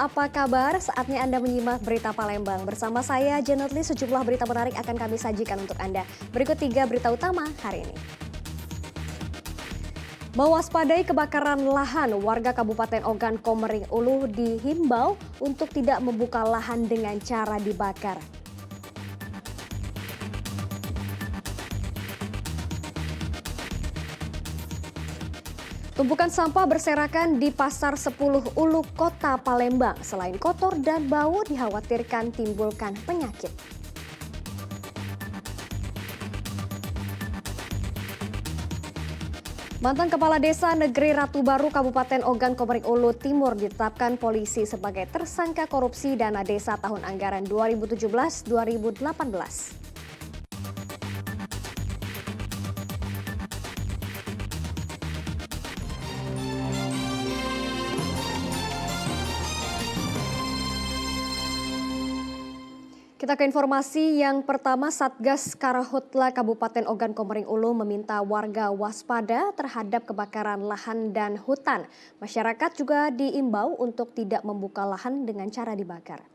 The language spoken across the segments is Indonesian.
apa kabar? Saatnya Anda menyimak Berita Palembang. Bersama saya, Janet Lee, sejumlah berita menarik akan kami sajikan untuk Anda. Berikut 3 berita utama hari ini. Mewaspadai kebakaran lahan, warga Kabupaten Ogan Komering Ulu dihimbau untuk tidak membuka lahan dengan cara dibakar. Tumpukan sampah berserakan di Pasar 10 Ulu, Kota Palembang. Selain kotor dan bau, dikhawatirkan timbulkan penyakit. Mantan Kepala Desa Negeri Ratu Baru Kabupaten Ogan Komering Ulu Timur ditetapkan polisi sebagai tersangka korupsi dana desa tahun anggaran 2017-2018. Kita ke informasi yang pertama, Satgas Karhutla Kabupaten Ogan Komering Ulu meminta warga waspada terhadap kebakaran lahan dan hutan. Masyarakat juga diimbau untuk tidak membuka lahan dengan cara dibakar.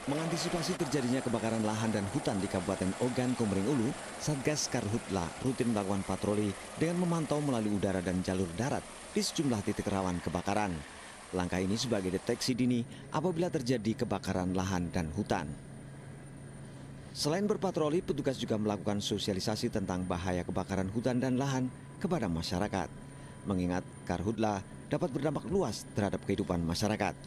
Mengantisipasi terjadinya kebakaran lahan dan hutan di Kabupaten Ogan Komering Ulu, Satgas Karhutla rutin melakukan patroli dengan memantau melalui udara dan jalur darat di sejumlah titik rawan kebakaran. Langkah ini sebagai deteksi dini apabila terjadi kebakaran lahan dan hutan. Selain berpatroli, petugas juga melakukan sosialisasi tentang bahaya kebakaran hutan dan lahan kepada masyarakat. Mengingat Karhutla dapat berdampak luas terhadap kehidupan masyarakat.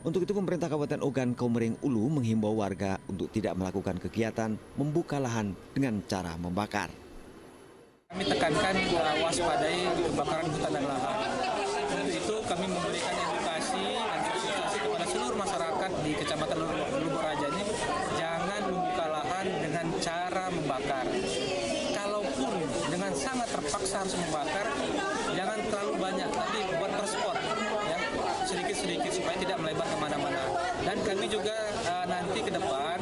Untuk itu pemerintah Kabupaten Ogan Komering Ulu menghimbau warga untuk tidak melakukan kegiatan membuka lahan dengan cara membakar. Kami tekankan waspadai kebakaran hutan dan lahan. Untuk itu kami memberikan edukasi dan sosialisasi kepada seluruh masyarakat di Kecamatan Lubuk Raja ini, jangan membuka lahan dengan cara membakar. Kalaupun dengan sangat terpaksa harus membakar, jangan terlalu banyak, tapi buat perspot, ya, sedikit-sedikit supaya tidak melebar kemana-mana. Dan kami juga nanti ke depan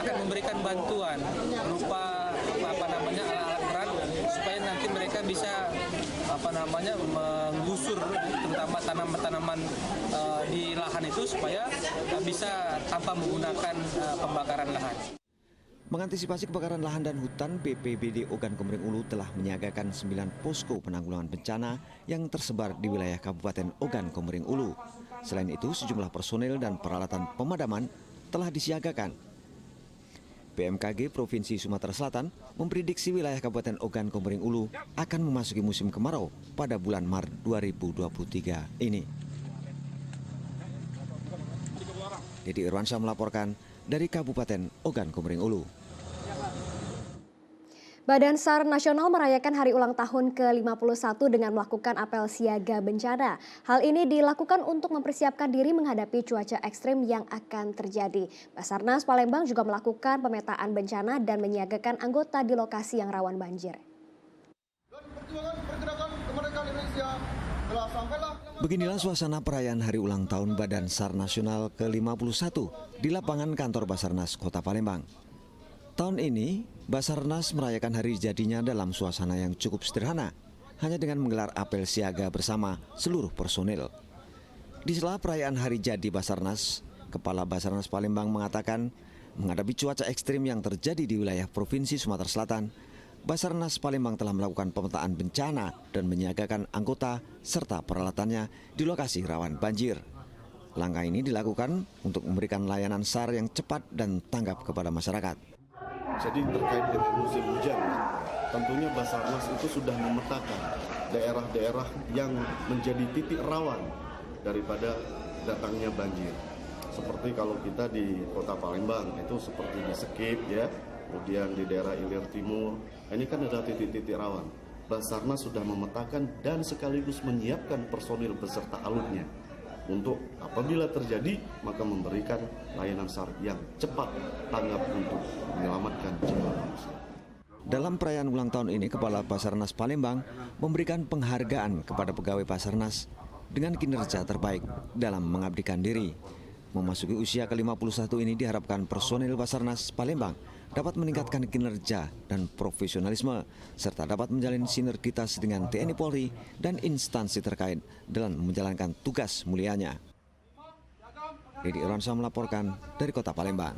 akan memberikan bantuan berupa alat-alat berat supaya nanti mereka bisa menggusur terutama tanaman-tanaman di lahan itu supaya bisa tanpa menggunakan pembakaran lahan. Mengantisipasi kebakaran lahan dan hutan, BPBD Ogan Komering Ulu telah menyiagakan 9 posko penanggulangan bencana yang tersebar di wilayah Kabupaten Ogan Komering Ulu. Selain itu, sejumlah personel dan peralatan pemadaman telah disiagakan. BMKG Provinsi Sumatera Selatan memprediksi wilayah Kabupaten Ogan Komering Ulu akan memasuki musim kemarau pada bulan Maret 2023 ini. Didi Irwansyah melaporkan dari Kabupaten Ogan Komering Ulu. Badan SAR Nasional merayakan hari ulang tahun ke-51 dengan melakukan apel siaga bencana. Hal ini dilakukan untuk mempersiapkan diri menghadapi cuaca ekstrim yang akan terjadi. Basarnas Palembang juga melakukan pemetaan bencana dan menyiagakan anggota di lokasi yang rawan banjir. Beginilah suasana perayaan hari ulang tahun Badan SAR Nasional ke-51 di lapangan kantor Basarnas Kota Palembang. Tahun ini, Basarnas merayakan hari jadinya dalam suasana yang cukup sederhana, hanya dengan menggelar apel siaga bersama seluruh personil. Di sela perayaan hari jadi Basarnas, Kepala Basarnas Palembang mengatakan, menghadapi cuaca ekstrim yang terjadi di wilayah Provinsi Sumatera Selatan, Basarnas Palembang telah melakukan pemetaan bencana dan menyiagakan anggota serta peralatannya di lokasi rawan banjir. Langkah ini dilakukan untuk memberikan layanan SAR yang cepat dan tanggap kepada masyarakat. Jadi terkait dengan musim hujan, tentunya Basarnas itu sudah memetakan daerah-daerah yang menjadi titik rawan daripada datangnya banjir. Seperti kalau kita di Kota Palembang itu seperti di Sekip, ya, kemudian di daerah Ilir Timur, ini kan ada titik-titik rawan. Basarnas sudah memetakan dan sekaligus menyiapkan personil beserta alutnya untuk apabila terjadi maka memberikan layanan SAR yang cepat tanggap untuk menyelamatkan jiwa manusia. Dalam perayaan ulang tahun ini, Kepala Basarnas Palembang memberikan penghargaan kepada pegawai Basarnas dengan kinerja terbaik dalam mengabdikan diri. Memasuki usia ke-51 ini diharapkan personil Basarnas Palembang dapat meningkatkan kinerja dan profesionalisme, serta dapat menjalin sinergitas dengan TNI Polri dan instansi terkait dalam menjalankan tugas mulianya. Didi Irwansyah melaporkan dari Kota Palembang.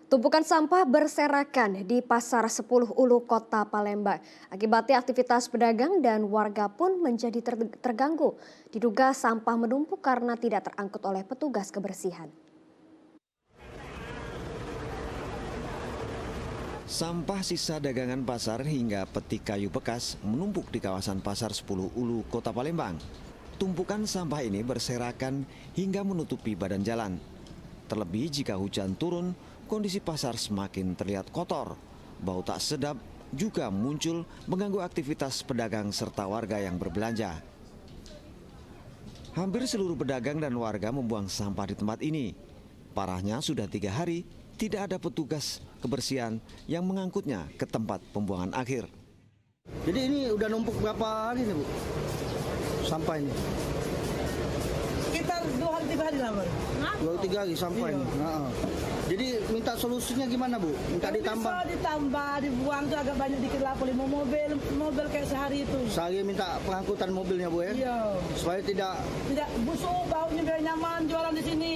Tumpukan sampah berserakan di Pasar 10 Ulu Kota Palembang. Akibatnya aktivitas pedagang dan warga pun menjadi terganggu. Diduga sampah menumpuk karena tidak terangkut oleh petugas kebersihan. Sampah sisa dagangan pasar hingga peti kayu bekas menumpuk di kawasan Pasar 10 Ulu Kota Palembang. Tumpukan sampah ini berserakan hingga menutupi badan jalan. Terlebih jika hujan turun, kondisi pasar semakin terlihat kotor. Bau tak sedap juga muncul mengganggu aktivitas pedagang serta warga yang berbelanja. Hampir seluruh pedagang dan warga membuang sampah di tempat ini. Parahnya sudah 3 hari tidak ada petugas kebersihan yang mengangkutnya ke tempat pembuangan akhir. Jadi ini udah numpuk berapa hari nih, Bu? Sampah ini? Sekitar 2 hari 3 hari lah, Bang. 2-3 hari sampah ini. Nah, jadi minta solusinya gimana, Bu? Minta ditambah? Bisa ditambah, dibuang tuh agak banyak dikit lah, 5 mobil kayak sehari itu. Sehari minta pengangkutan mobilnya, Bu ya? Iya. Supaya tidak busuk, baunya biar nyaman jualan di sini.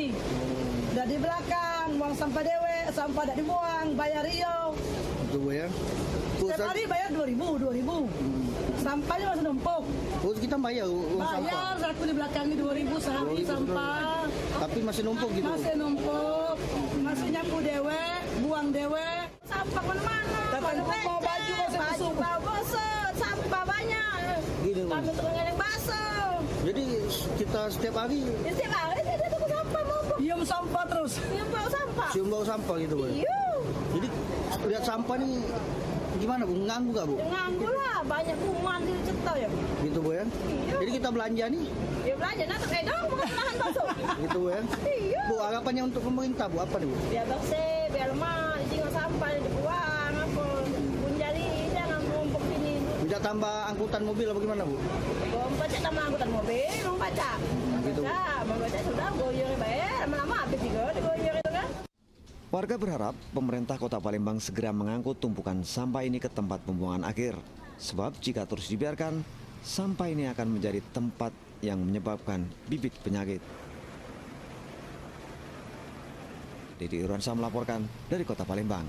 Dan di belakang, buang sampah dewe, sampah tidak dibuang, bayar iyo. itu, Bu ya. Setiap hari bayar 2.000. Sampahnya masih numpuk. Terus kita bayar uang sampah. Bayar, aku di belakang ini 2.000 sehari sampah. Tapi masih numpuk gitu. Masih numpuk, masih nyapu dewe, buang dewe. Sampah mana-mana. Datang bawa baju masih busuk. Bawa bosot, sampah banyak. Gini, Bu. Kami tukang yang basuh. Jadi kita setiap hari Setiap hari dia tunggu sampah mau. Diem sampah terus. Yang bawa sampah. cium bau sampah gitu, Bu. Iya. Jadi lihat sampah nih gimana, Bu? Mengganggu gak, Bu? Nganggu lah, banyak kuman di cetok ya. Gitu, Bu ya. Iya. Jadi kita belanja nih Ya belanja nanti dong bukan nahan basuh. gitu, Bu ya. Iya. Bu, harapannya untuk pemerintah, Bu, apa nih, Bu? Biar bersih, biar lemah, tinggal sampah dibuang apa. Pun jadi jangan numpuk sini. Minta tambah angkutan mobil apa gimana, Bu? Baca sama angkutan mobil, mau baca. Gitu. Mau baca sudah goyor bayar, lama-lama habis juga digoyor itu kan. Warga berharap pemerintah Kota Palembang segera mengangkut tumpukan sampah ini ke tempat pembuangan akhir. Sebab jika terus dibiarkan, sampah ini akan menjadi tempat yang menyebabkan bibit penyakit. Didi Irwansyah melaporkan dari Kota Palembang.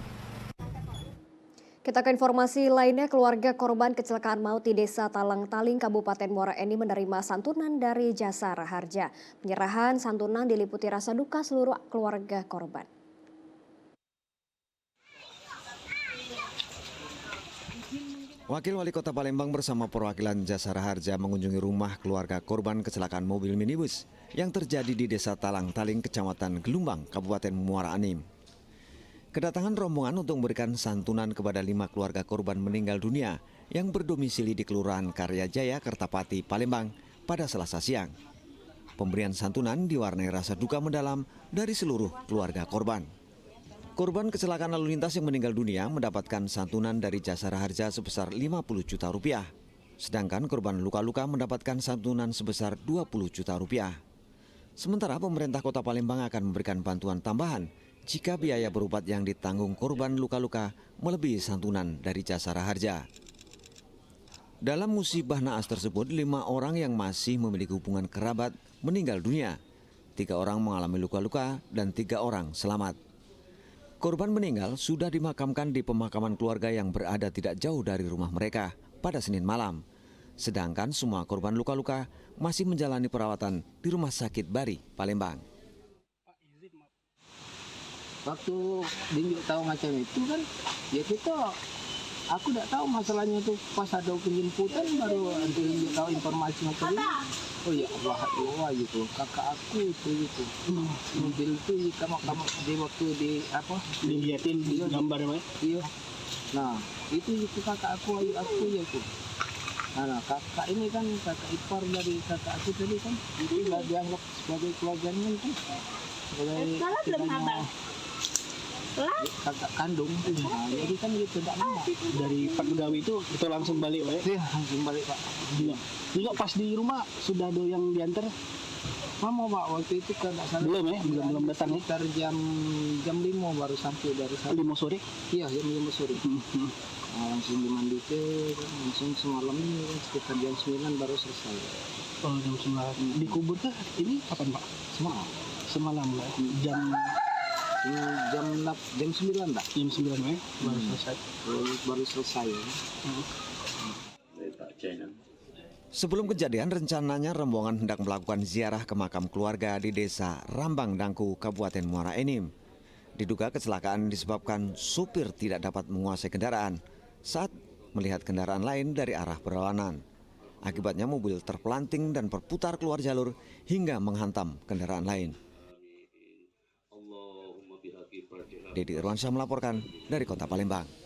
Kita ke informasi lainnya, keluarga korban kecelakaan maut di Desa Talang-Taling, Kabupaten Muara Enim menerima santunan dari Jasara Harja. Penyerahan santunan diliputi rasa duka seluruh keluarga korban. Wakil Wali Kota Palembang bersama perwakilan Jasara Harja mengunjungi rumah keluarga korban kecelakaan mobil minibus yang terjadi di Desa Talang-Taling, Kecamatan Gelumbang, Kabupaten Muara Enim. Kedatangan rombongan untuk memberikan santunan kepada 5 keluarga korban meninggal dunia yang berdomisili di Kelurahan Karya Jaya, Kertapati, Palembang pada Selasa siang. Pemberian santunan diwarnai rasa duka mendalam dari seluruh keluarga korban. Korban kecelakaan lalu lintas yang meninggal dunia mendapatkan santunan dari Jasara Harja sebesar 50 juta rupiah. Sedangkan korban luka-luka mendapatkan santunan sebesar 20 juta rupiah. Sementara pemerintah Kota Palembang akan memberikan bantuan tambahan jika biaya berobat yang ditanggung korban luka-luka melebihi santunan dari Jasara Harja. Dalam musibah naas tersebut, 5 orang yang masih memiliki hubungan kerabat meninggal dunia. 3 orang mengalami luka-luka dan 3 orang selamat. Korban meninggal sudah dimakamkan di pemakaman keluarga yang berada tidak jauh dari rumah mereka pada Senin malam. Sedangkan semua korban luka-luka masih menjalani perawatan di Rumah Sakit Bari, Palembang. Waktu Dinjuk tahu macam itu kan, ya aku tidak tahu masalahnya itu pas ada penjemputan baru Dinjuk tahu informasi macam ini. Oh ya Allah gitu, kakak aku itu gitu. Mobil itu kamu di waktu dilihatin gambar apa? Iya. Nah itu kakak aku ya itu. Nah kakak ini kan kakak ipar dari kakak aku tadi kan, itu nggak dianggap sebagai keluarganya itu. Sebagai kakak kandung, nah, jadi kan gitu tidak enak. Dari Pak Gudawi itu langsung balik, Pak? Iya, langsung balik, Pak. Juga pas di rumah sudah ada yang diantar? Lama Pak, waktu itu kan nggak salah. Belum ya? Belum datang ya? Sekitar jam 5 baru sampai dari sana. 5 sore? Iya, jam 5 sore. Langsung dimandi langsung semalam ini kan sekitar jam 9 baru selesai. Oh, jam 9. Dikubur kah? Ini kapan Pak? Semalam. Semalam lah. Jam 9 Pak. jam 9 ya? Baru selesai. Baru selesai. Ya. Sebelum kejadian, rencananya rombongan hendak melakukan ziarah ke makam keluarga di desa Rambang Dangku, Kabupaten Muara Enim. Diduga kecelakaan disebabkan supir tidak dapat menguasai kendaraan saat melihat kendaraan lain dari arah berlawanan. Akibatnya mobil terpelanting dan berputar keluar jalur hingga menghantam kendaraan lain. Dedi Irwansyah melaporkan dari Kota Palembang.